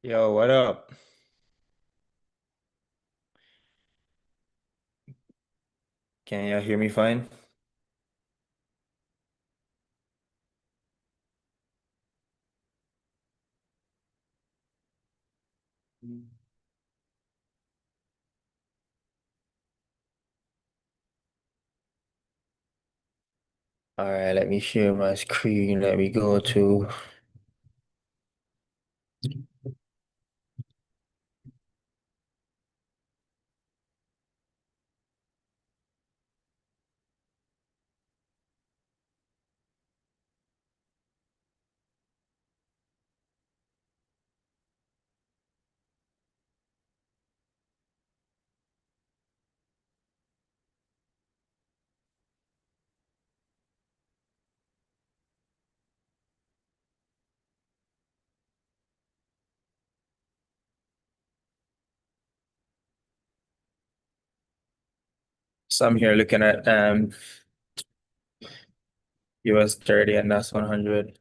Yo, what up? Can you hear me fine? All right, let me share my screen. Let me go to. So I'm here looking at US 30 and that's 100.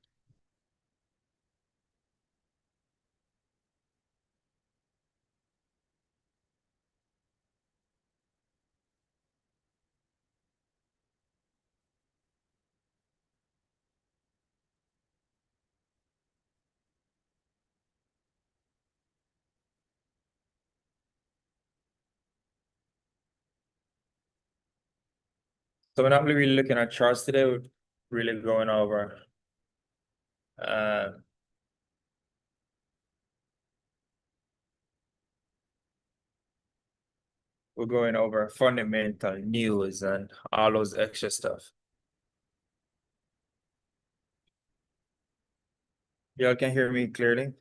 So we're not really looking at charts today. We're really going over uh we're going over fundamental news and all those extra stuff. Y'all can hear me clearly?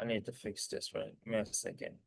I need to fix this right. Give me a second.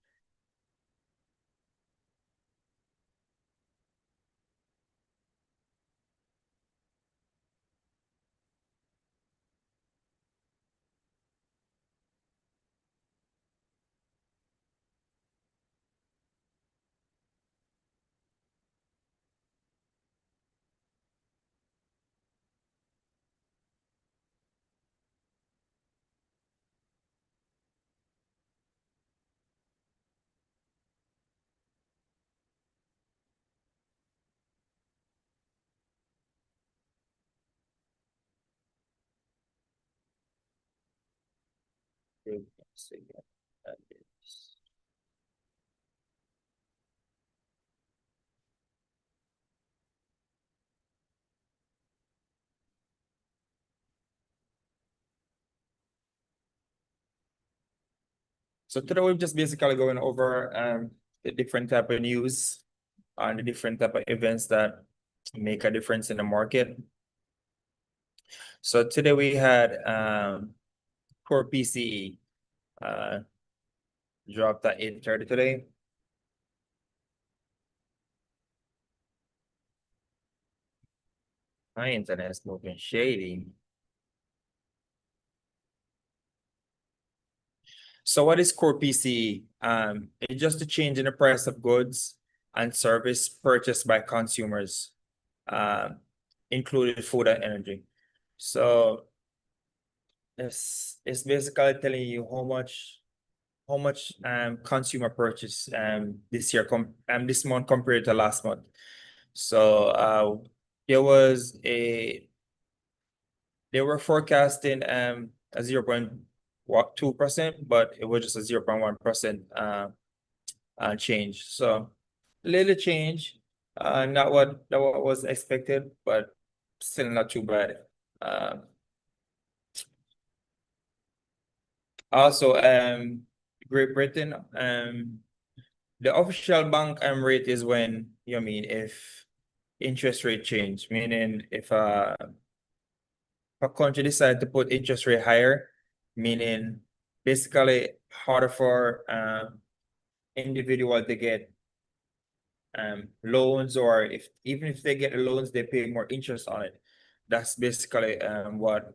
Give me a second. That is- So today we're just basically going over the different type of news and the different type of events that make a difference in the market. So today we had core PCE uh dropped at 8:30 today. My internet is moving shady. So what is core PCE? It's just a change in the price of goods and service purchased by consumers, um, including food and energy. So it's basically telling you how much consumer purchase this month compared to last month. So there was a they were forecasting a 0.2%, but it was just a 0.1% change. So little change, not what was expected, but still not too bad. Uh, Also, Great Britain, the official bank rate is when, if interest rate change, meaning if a country decide to put interest rate higher, meaning basically harder for individual to get loans, or even if they get the loans, they pay more interest on it. That's basically what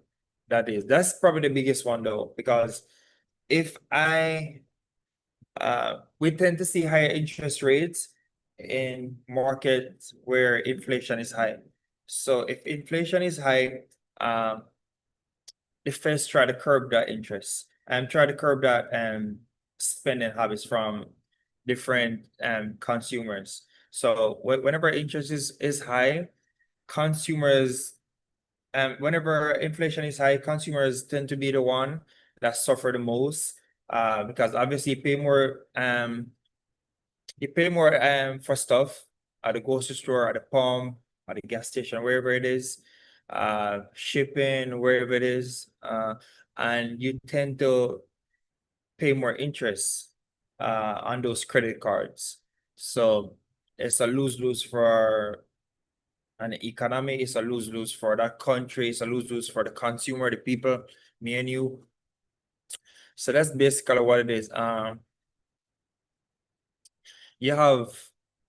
that is. That's probably the biggest one though, because if I we tend to see higher interest rates in markets where inflation is high. So if inflation is high, the Feds try to curb that interest and try to curb that spending habits from different consumers. So whenever interest is high, consumers whenever inflation is high, consumers tend to be the one that suffer the most, because obviously you pay more for stuff at the grocery store, at the pump, at the gas station, wherever it is, shipping, wherever it is, and you tend to pay more interest on those credit cards. So it's a lose-lose for an economy, it's a lose-lose for that country, it's a lose-lose for the consumer, the people, me and you. So that's basically what it is. You have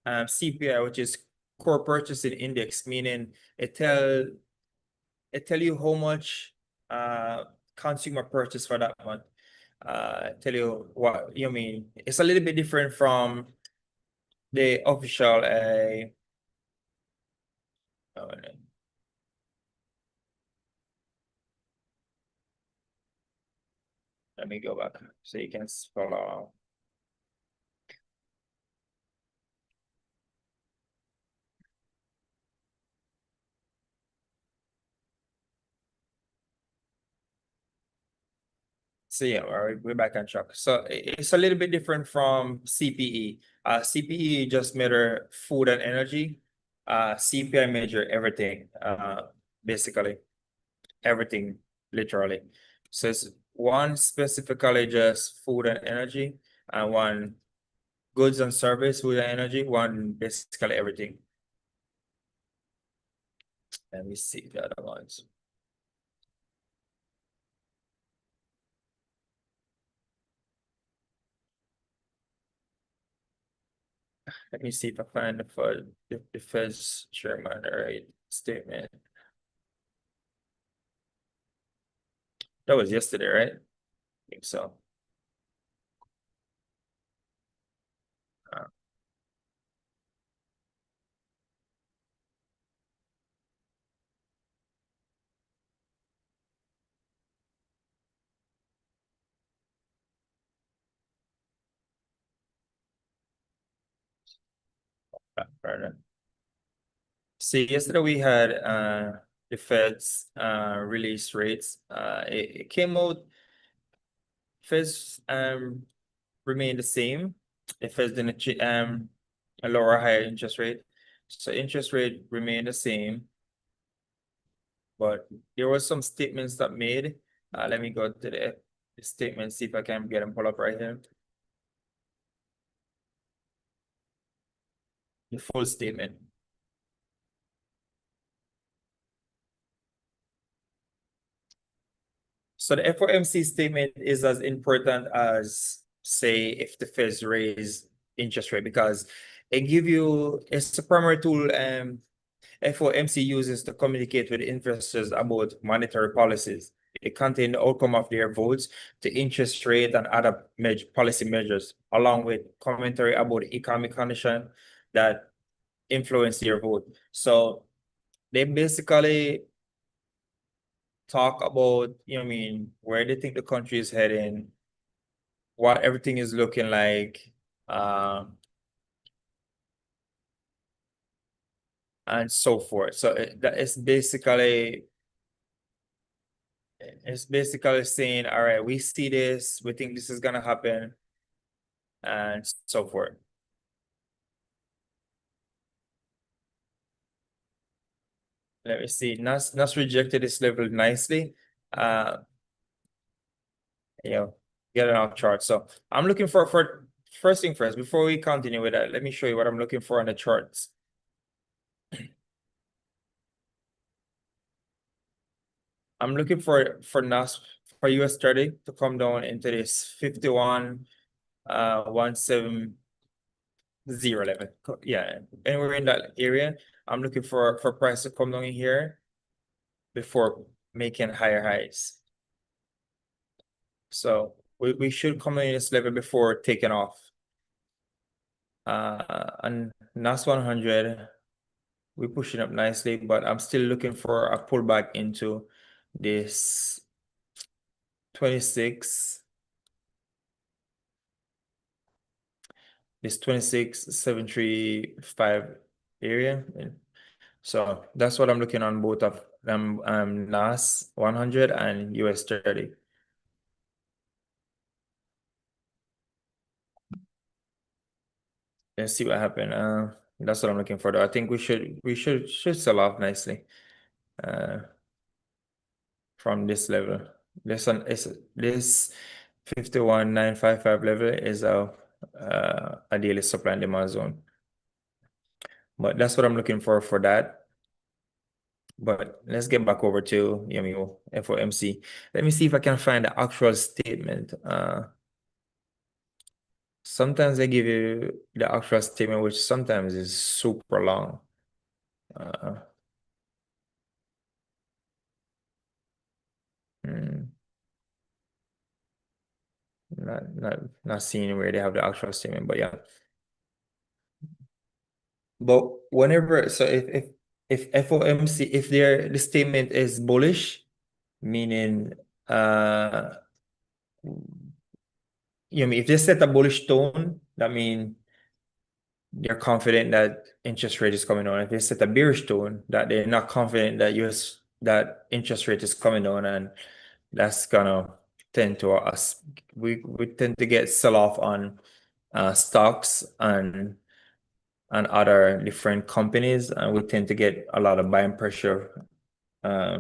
CPI, which is core purchasing index, meaning it tell you how much consumer purchase for that month. Tell you what you mean. It's a little bit different from the official uh, let me go back so you can follow. So yeah, we're back on track. So it's a little bit different from CPE. CPE just measure food and energy. CPI measure everything, basically everything, literally. So it's one specifically just food and energy, and one goods and service, food and energy, one basically everything. Let me see the other ones. Let me see if I find the Fed's chairman right statement. That was yesterday, right? I think so. Uh, pardon. See, yesterday we had the Fed's release rates. It came out, Fed's remained the same. The Fed's didn't a lower higher interest rate. So interest rate remained the same, but there was some statements that made. Let me go to the statement, see if I can get them pull up right here. The full statement. So the FOMC statement is as important as, say, if the Feds raise interest rate, because it's a primary tool FOMC uses to communicate with investors about monetary policies. It contains the outcome of their votes, the interest rate, and other policy measures, along with commentary about the economic condition that influence their vote. So they basically talk about, where they think the country is heading, what everything is looking like, and so forth. So it's basically saying, all right, we see this, we think this is gonna happen, and so forth. Let me see. Nas rejected this level nicely. Uh, get it off chart. So I'm looking for first thing first, before we continue with that, let me show you what I'm looking for on the charts. I'm looking for NAS for US 30 to come down into this 51 17 zero level. Yeah, anywhere in that area, I'm looking for price to come down in here before making higher highs. So we should come in this level before taking off. And NAS 100, we're pushing up nicely, but I'm still looking for a pullback into this 26, this 26,735 area. So that's what I'm looking on both of them, NAS 100 and US 30. Let's see what happened. That's what I'm looking for though. I think we should sell off nicely from this level. This one is this 51,955 level is a daily supply and demand zone. But that's what I'm looking for that. But let's get back over to YOMIO FOMC. Let me see if I can find the actual statement. Sometimes they give you the actual statement, which sometimes is super long. Uh, hmm, not seeing where they have the actual statement, but yeah. But whenever, so if FOMC, if the statement is bullish, meaning if they set a bullish tone, that means they're confident that interest rate is coming down. If they set a bearish tone, that they're not confident that that interest rate is coming down, and that's gonna tend to us. We tend to get sell off on stocks and other different companies, and we tend to get a lot of buying pressure uh,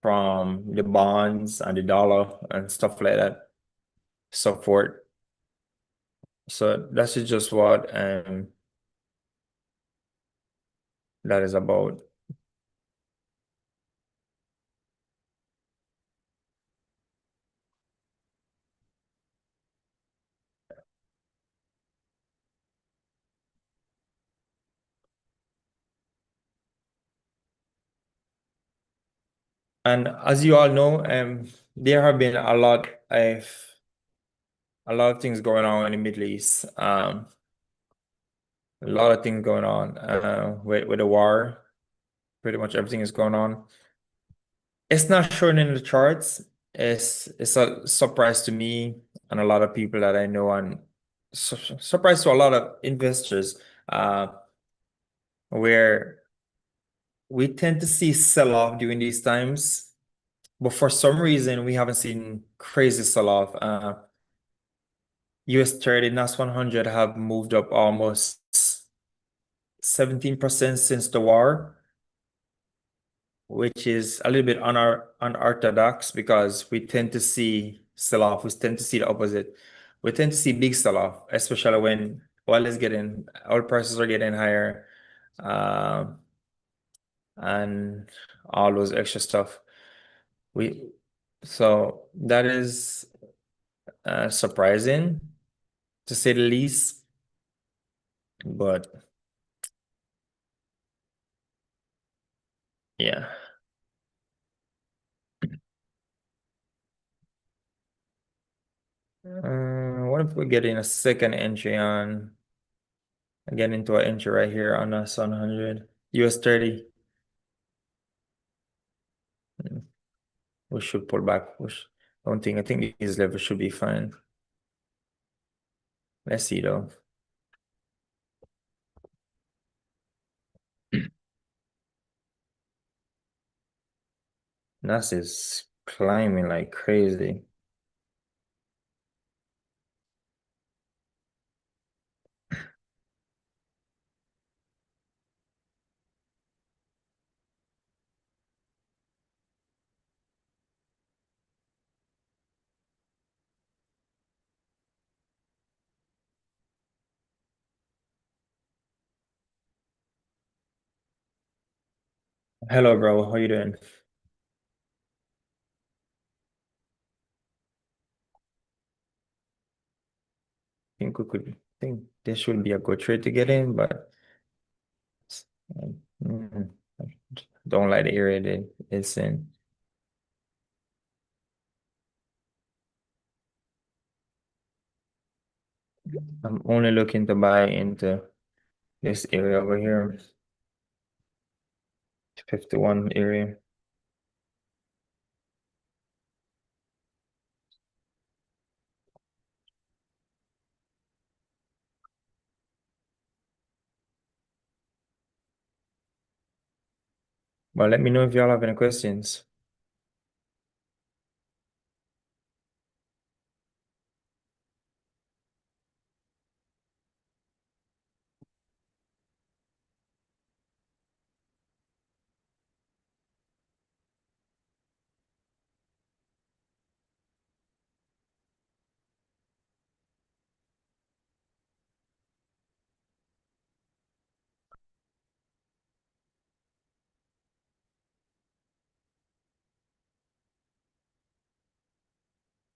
from the bonds and the dollar and stuff like that, so forth. So that's just what that is about. And as you all know, there have been a lot of things going on in the Middle East. A lot of things going on with the war. Pretty much everything is going on. It's not shown in the charts. It's a surprise to me and a lot of people that I know, and surprise to a lot of investors. Where we tend to see sell off during these times, but for some reason we haven't seen crazy sell off. US 30 NAS 100 have moved up almost 17% since the war, which is a little bit unorthodox because we tend to see sell off. We tend to see the opposite. We tend to see big sell off, especially when oil prices are getting higher, um, and all those extra stuff. We so that is surprising to say the least, but yeah. What if we get in a second entry on, get into an entry right here on us on 100 US 30? Mm, We should pull back. I think these levels should be fine. Let's see though. NAS is climbing like crazy. Hello, bro. How you doing? Think we could think this should be a good trade to get in, but I don't like the area that it's in. I'm only looking to buy into this area over here, 51 area. But let me know if y'all have any questions.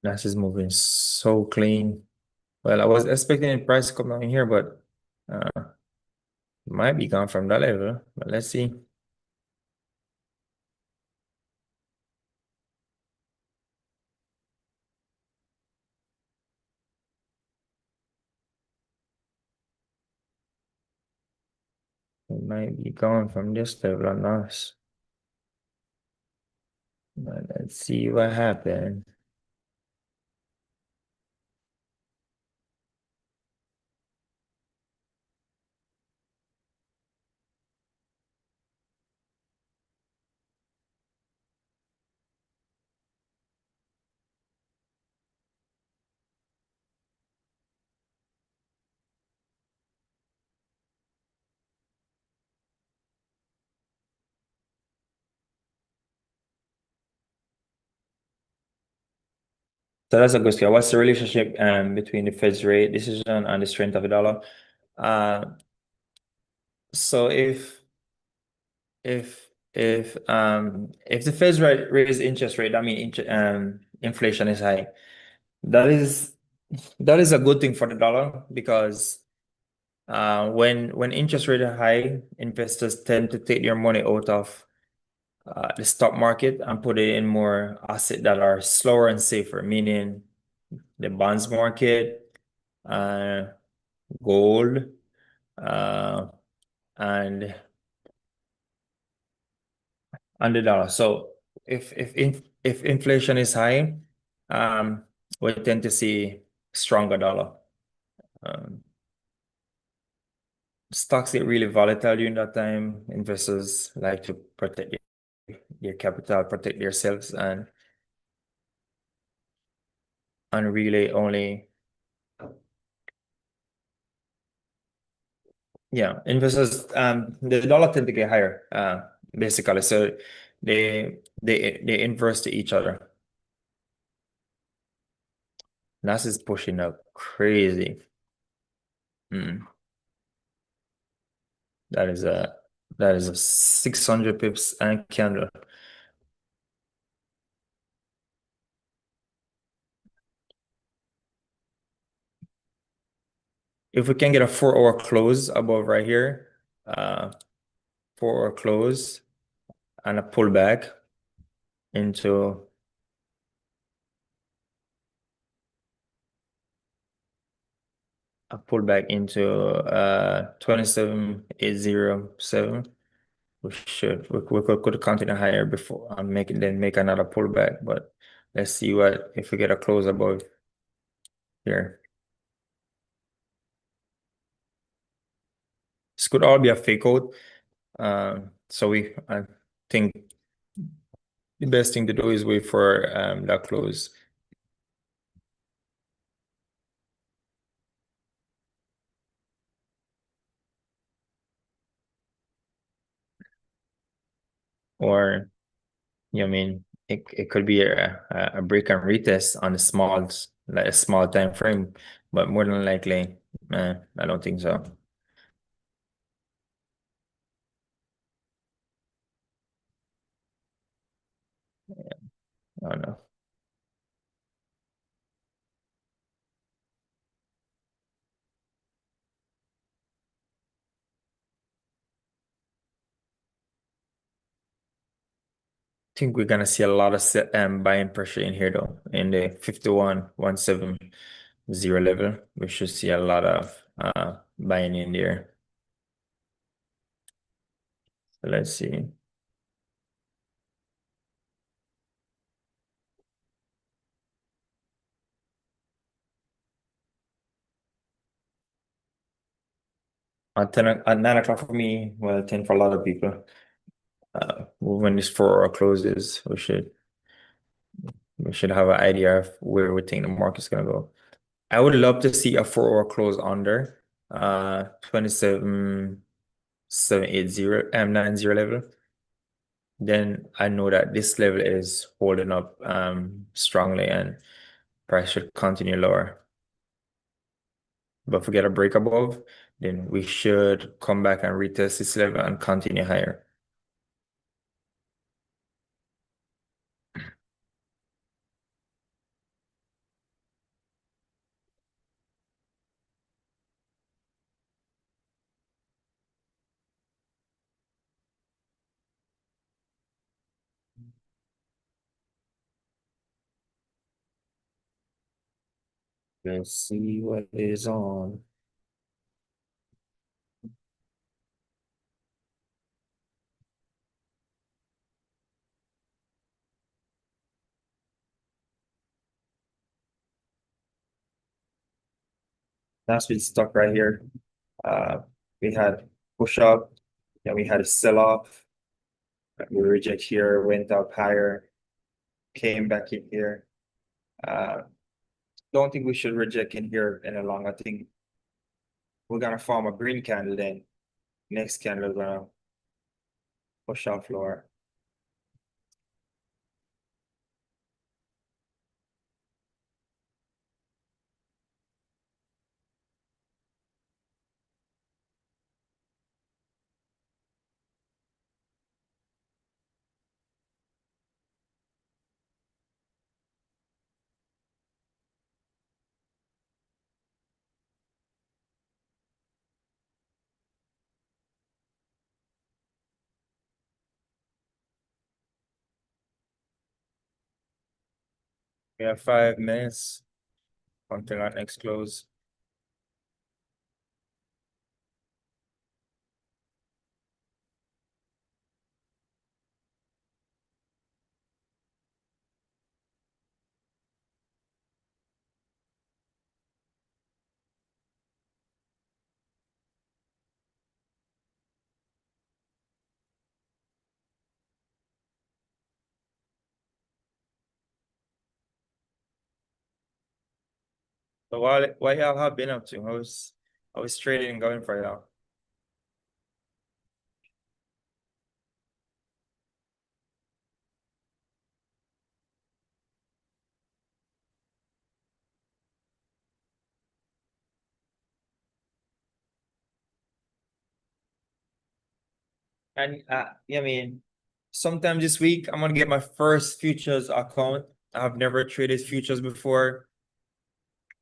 This is moving so clean. Well, I was expecting the price to come down here, but might be gone from that level. But let's see. It might be gone from this level or not. But let's see what happened. So that's a good question. What's the relationship between the Fed's rate decision and the strength of the dollar? Uh, so if the Fed's rate raise interest rate, I mean inflation is high. That is that is a good thing for the dollar because when interest rates are high, investors tend to take their money out of the stock market and put it in more assets that are slower and safer, meaning the bonds market, uh, gold, uh, and and the dollar. So if inflation is high, we tend to see stronger dollar. Um, Stocks get really volatile during that time. Investors like to protect their capital, protect themselves, and really only yeah, investors the dollar tend to get higher basically. So they inverse to each other. NAS is pushing up crazy. Mm. That is a 600 pips and candle. If we can get a 4 hour close above right here, 4 hour close and a pullback into a pullback into 27807. We could continue higher before and make another pullback, but let's see what if we get a close above here. This could all be a fake out. So I think the best thing to do is wait for that close. Or I mean it could be a break and retest on like a small time frame, but more than likely, I don't think so. I don't know. think we're gonna see a lot of buying pressure in here though. In the 51,170 level, we should see a lot of buying in there. So let's see. At 9 o'clock for me, well, 10 for a lot of people. When this 4 hour closes, we should have an idea of where we think the market's gonna go. I would love to see a 4 hour close under 27,780 90 level. Then I know that this level is holding up strongly and price should continue lower. But if we get a break above, then we should come back and retest this level and continue higher. Let's see what is on. That's been stuck right here. We had push up, then we had a sell off. We reject here, went up higher, came back in here. Uh, don't think we should reject in here any longer. I think we're gonna form a green candle then. Next candle gonna push off lower. We have 5 minutes until our next close. So why y'all have been up to? I was trading going for y'all. And I mean, sometime this week I'm gonna get my first futures account. I've never traded futures before,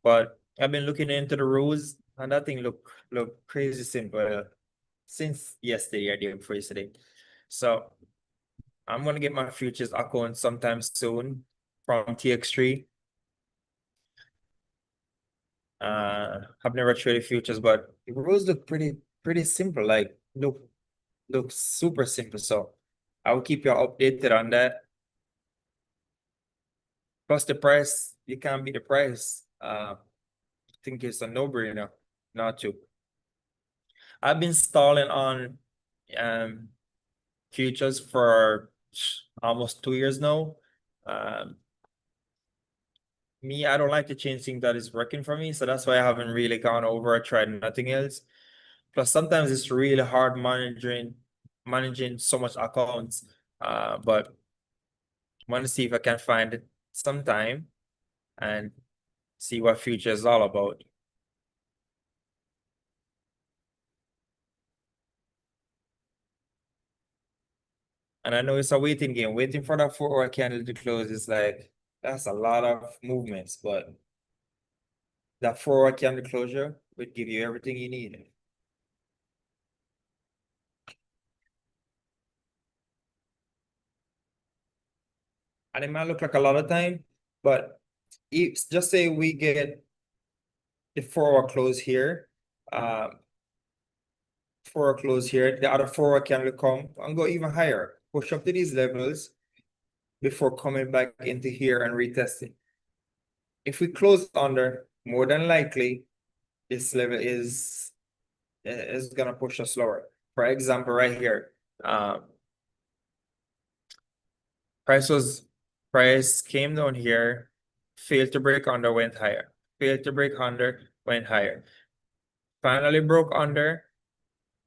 but I've been looking into the rules and that thing look crazy simple since yesterday or day before yesterday. So I'm gonna get my futures account sometime soon from TX3. I've never traded futures, but the rules look pretty simple. Like look super simple. So I will keep you updated on that. Plus the price, you can't beat the price. I think it's a no-brainer not to. I've been stalling on um futures for almost 2 years now. Um, I don't like to change things that is working for me, so that's why I haven't really gone over or tried nothing else. Plus, sometimes it's really hard managing so much accounts. But I want to see if I can find some time and see what future is all about. And I know it's a waiting game. Waiting for that 4 hour candle to close is like that's a lot of movements, but that 4 hour candle closure would give you everything you need. and it might look like a lot of time, but just say we get the 4 hour close here, 4 hour close here, the other 4 hour candle come and go even higher, push up to these levels before coming back into here and retesting. If we close under, more than likely, this level is gonna push us lower. For example, right here, price came down here, failed to break under, went higher. Failed to break under, went higher. Finally broke under,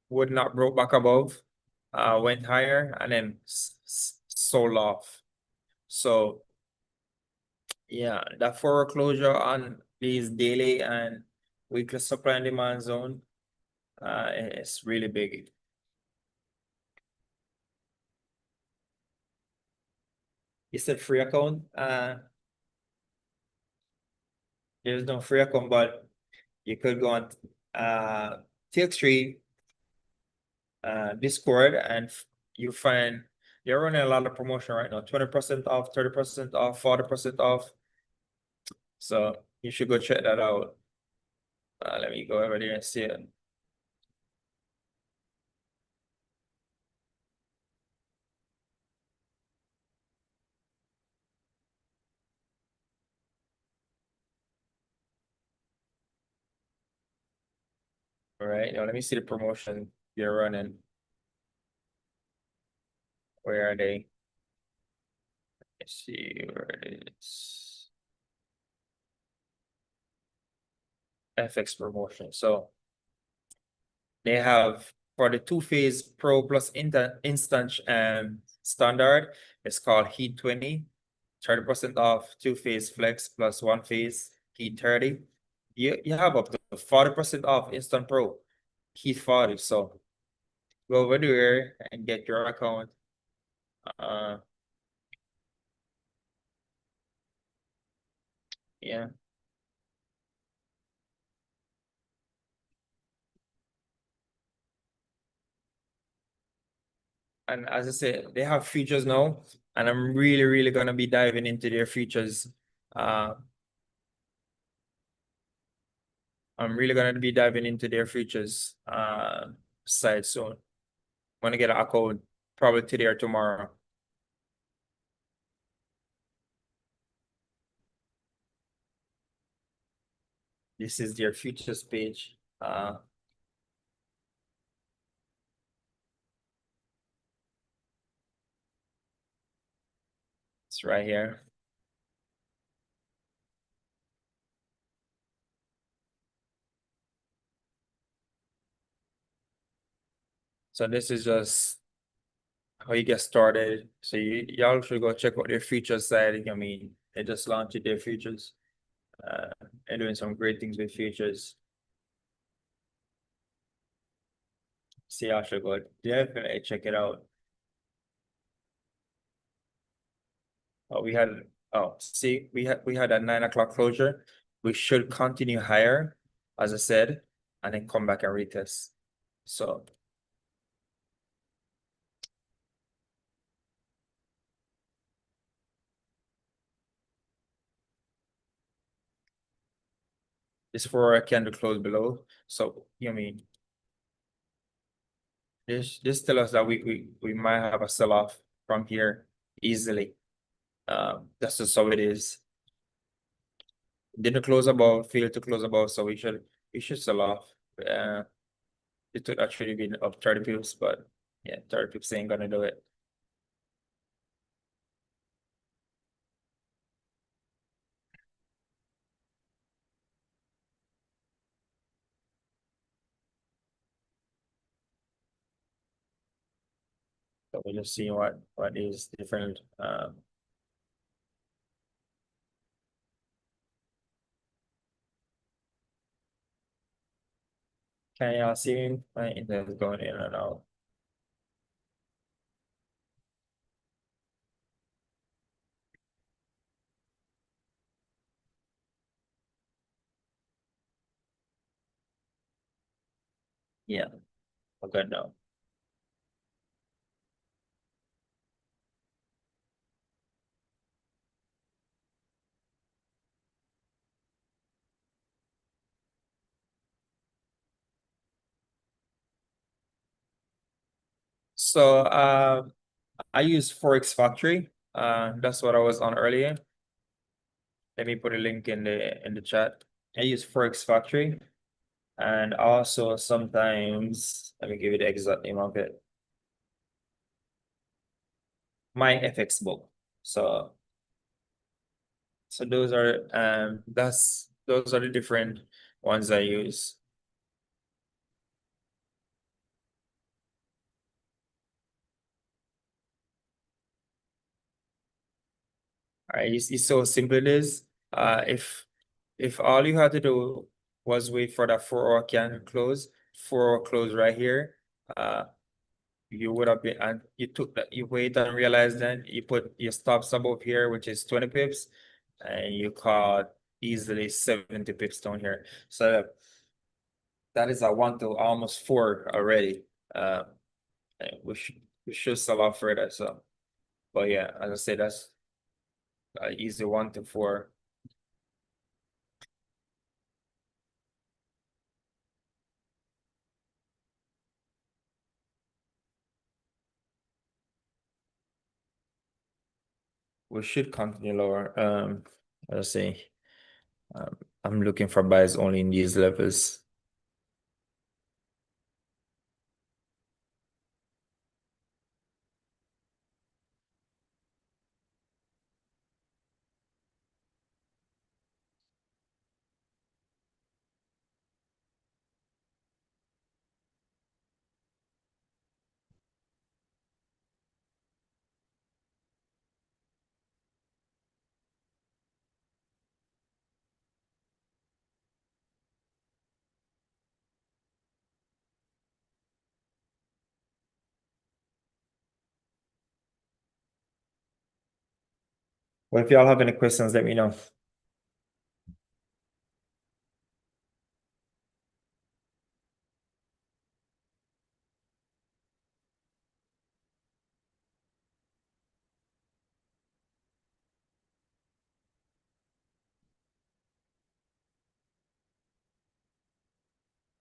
would not broke back above, went higher, and then sold off. So yeah, that 4 hour closure on these daily and weekly supply and demand zone, it's really big. You said free account, there's no free account, but you could go on TX3 Discord and you find they're running a lot of promotion right now, 20% off, 30% off, 40% off. So you should go check that out. Let me go over there and see it. All right, now let me see the promotion they're running. Where are they? Let's see where it is. FX promotion. So they have for the two-phase Pro plus instant standard, it's called Heat 20, 30% off, two-phase Flex plus one-phase Heat 30. You have up to 40% off Instant Pro, Heat 40. So go over there and get your account. Yeah. And as I said, they have features now, and I'm really gonna be diving into their features. I'm really gonna be diving into their features site soon. I'm gonna get a code probably today or tomorrow. This is their features page. It's right here. So this is just how you get started. So y'all should go check out their features site. I mean, they just launched their features. They're doing some great things with features. See, y'all should go definitely check it out. See, we had a 9 o'clock closure. We should continue higher, as I said, and then come back and retest. So this 4 hour candle close below. So you mean this tell us that we might have a sell-off from here easily. That's just how it is. Didn't close above, failed to close above, so we should sell off. It would actually be up 30 pips, but yeah, 30 pips ain't gonna do it. So we're just seeing what is different. Can y'all see my internet is going in and out? Yeah, okay now. So I use Forex Factory. That's what I was on earlier. Let me put a link in the chat. I use Forex Factory, and also sometimes let me give you the exact name of it. My FX book. So those are those are the different ones I use. All right, you see so simple it is. If all you had to do was wait for that 4 hour candle close, 4 hour close right here, you would have been, and you took that, you wait and realize then you put your stops above here, which is 20 pips, and you caught easily 70 pips down here. So that is a 1 to almost 4 already. And we should sell off further. So, but yeah, as I said, that's easy 1 to 4. We should continue lower. Let's see. I'm looking for buys only in these levels. Well, if y'all have any questions, let me know.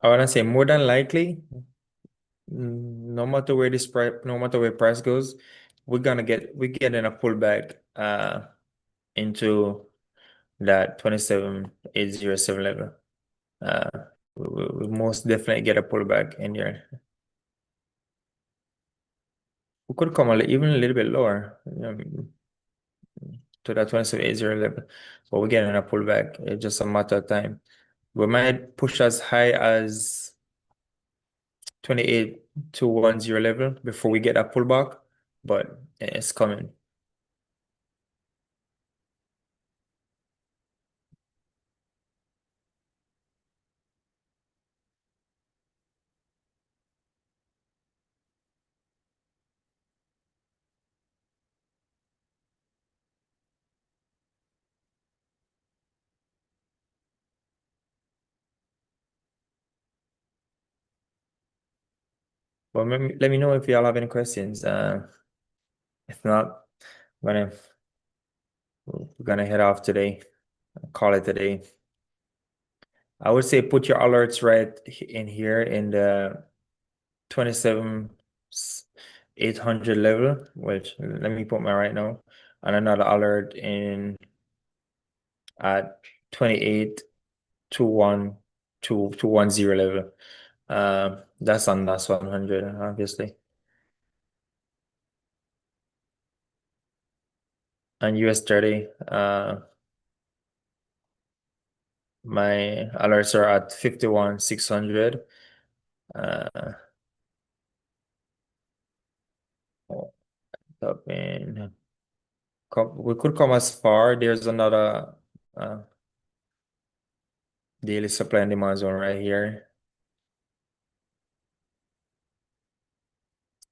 I wanna say more than likely, no matter where this price, no matter where price goes, we're getting a pullback into that 27,807 level. Uh, we most definitely get a pullback in here. We could come even a little bit lower, to that 27,800 level, but we're getting a pullback. It's just a matter of time. We might push as high as 28,210 level before we get a pullback, but it's coming. But let me know if y'all have any questions. If not, I'm gonna we're gonna head off today. Call it a day. I would say put your alerts right in here in the 27,800 level, which let me put my right now, and another alert in at 28,212,210 level. That's on that's 100, obviously. And US 30, my alerts are at 51,600. Uh, Up in, we could come as far. There's another daily supply and demand zone right here.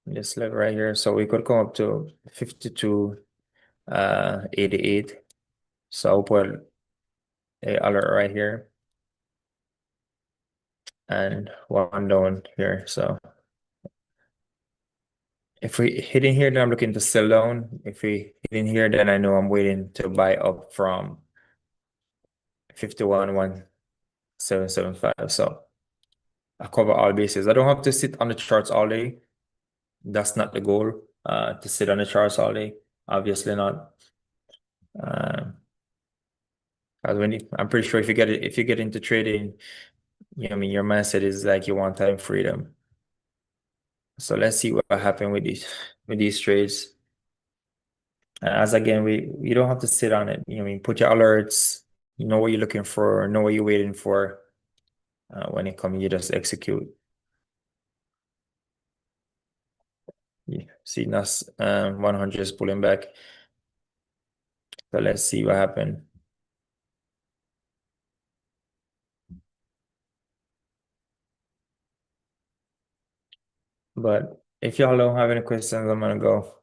This level right here. So we could come up to 52.88. So I'll put a alert right here and one down here. So if we hit in here, then I'm looking to sell down. If we hit in here, then I know I'm waiting to buy up from 51,1775. So I cover all bases. I don't have to sit on the charts all day. That's not the goal, to sit on the charts all day. Obviously not. Um, 'Cause I'm pretty sure if you get into trading, you know, I mean, your mindset is like you want time freedom. So let's see what happened with these trades. As again, you don't have to sit on it. You know, I mean, put your alerts. You know what you're looking for. Know what you're waiting for. When it comes, you just execute. Yeah. See, that's 100 is pulling back. So let's see what happened. But if y'all don't have any questions, I'm gonna go.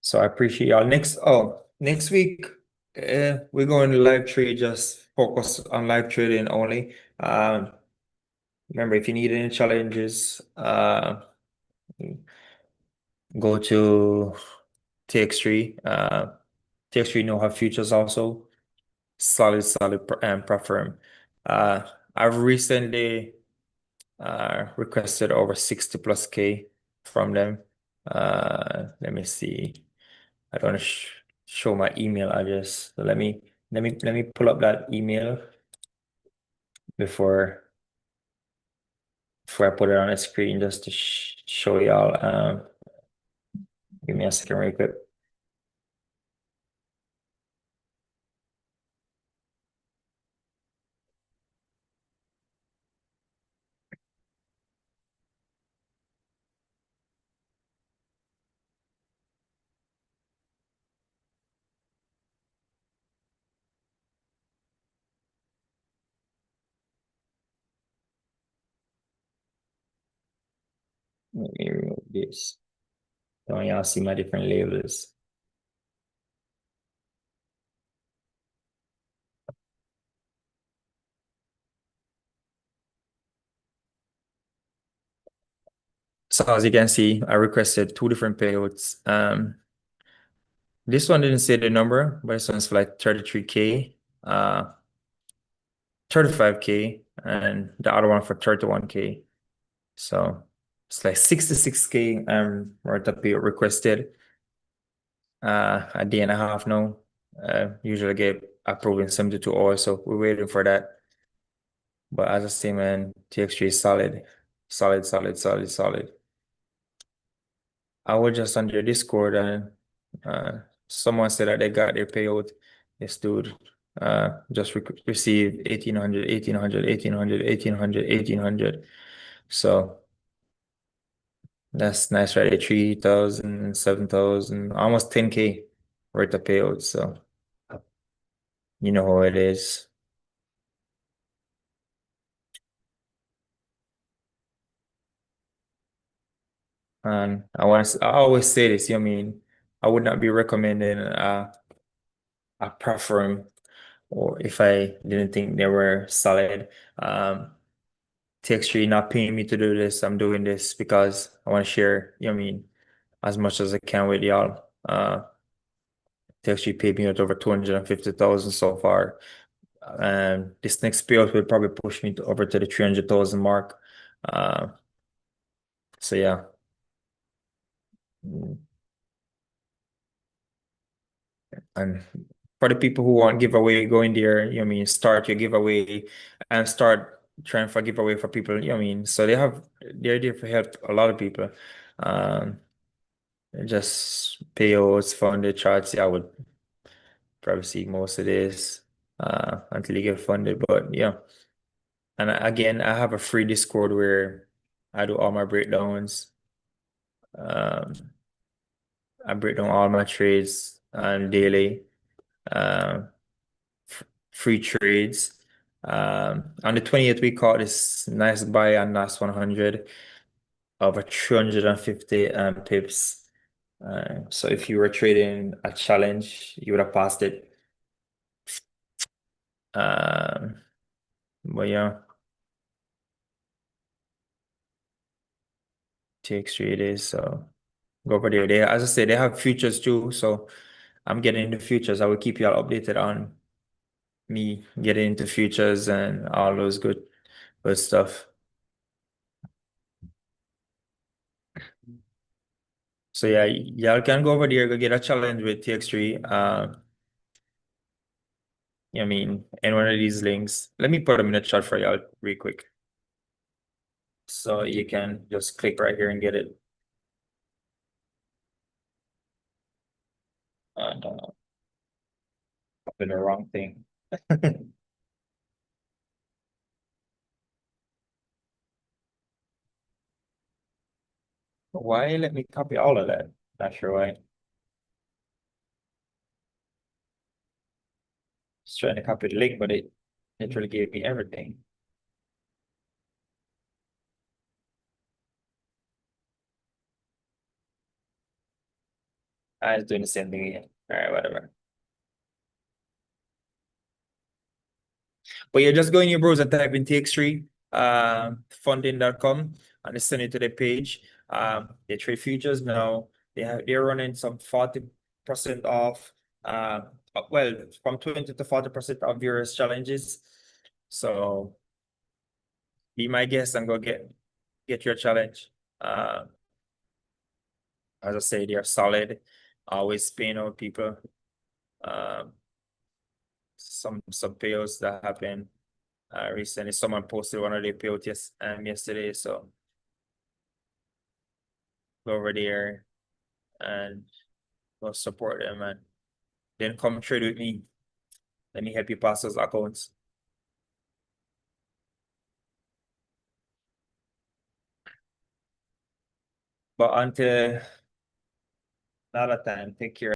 So I appreciate y'all. Next week, we're going to live trade, just focus on live trading only. Remember, if you need any challenges, go to TX3. TX3 know have futures also. Solid platform. Uh, I've recently requested over 60 plus K from them. Let me see. I don't want to show my email address. So let me pull up that email before I put it on the screen just to show y'all. Give me a second real quick. Let me remove this. Don't y'all see my different labels? So as you can see, I requested two different payouts. This one didn't say the number, but this one's for like 33K, 35K, and the other one for 31K. So it's like 66K worth of payout requested. A day and a half now. Usually get approved in 72 hours, so we're waiting for that. But as I say, man, TX3 is solid. Solid, solid, solid, solid. I was just on their Discord and someone said that they got their payout. This dude just received 1800, 1800, 1800, 1800, 1800. So that's nice, right? 3,000, 7,000, almost 10K worth of payout. So you know how it is. And I always say this, you know what I mean? I would not be recommending a platform or if I didn't think they were solid. TX3 not paying me to do this. I'm doing this because I want to share, you know what I mean, as much as I can with y'all. TX3 paid me out over 250,000 so far. And this next payout will probably push me over to the 300,000 mark. Uh, so yeah. Mm. And for the people who want giveaway, go in there, you know what I mean, start your giveaway and start trying for giveaway for people, you know what I mean? So they're there for help a lot of people. Um, just payouts, funded charts, yeah, I would probably see most of this until you get funded. But yeah. And again, I have a free Discord where I do all my breakdowns. Um, I break down all my trades daily. Um, free trades. On the 28th, we caught this nice buy on last 100 of a 350 pips. So if you were trading a challenge, you would have passed it. Um, but yeah, TX3 it is. So go over there. As I said, they have futures too. So I'm getting into futures. I will keep you all updated on me getting into futures and all those Good stuff. So yeah, y'all can go over there, go get a challenge with TX3. I mean, in one of these links. Let me put them in the chat for y'all real quick. So you can just click right here and get it. And copy the wrong thing. Why let me copy all of that? Not sure why. Just trying to copy the link, but it literally gave me everything. I was doing the same thing again. All right, whatever. But you're just go in your browser, type in TX3, funding.com, and they send it to the page. They trade futures now. They're running some 40% off. Well, from 20 to 40% of various challenges. So be my guest and go get your challenge. As I say, they're solid, always paying out people. Um, some payouts that happened recently. Someone posted one of their payouts yesterday, so go over there and go support them and then come trade with me. Let me help you pass those accounts. But until another time, take care.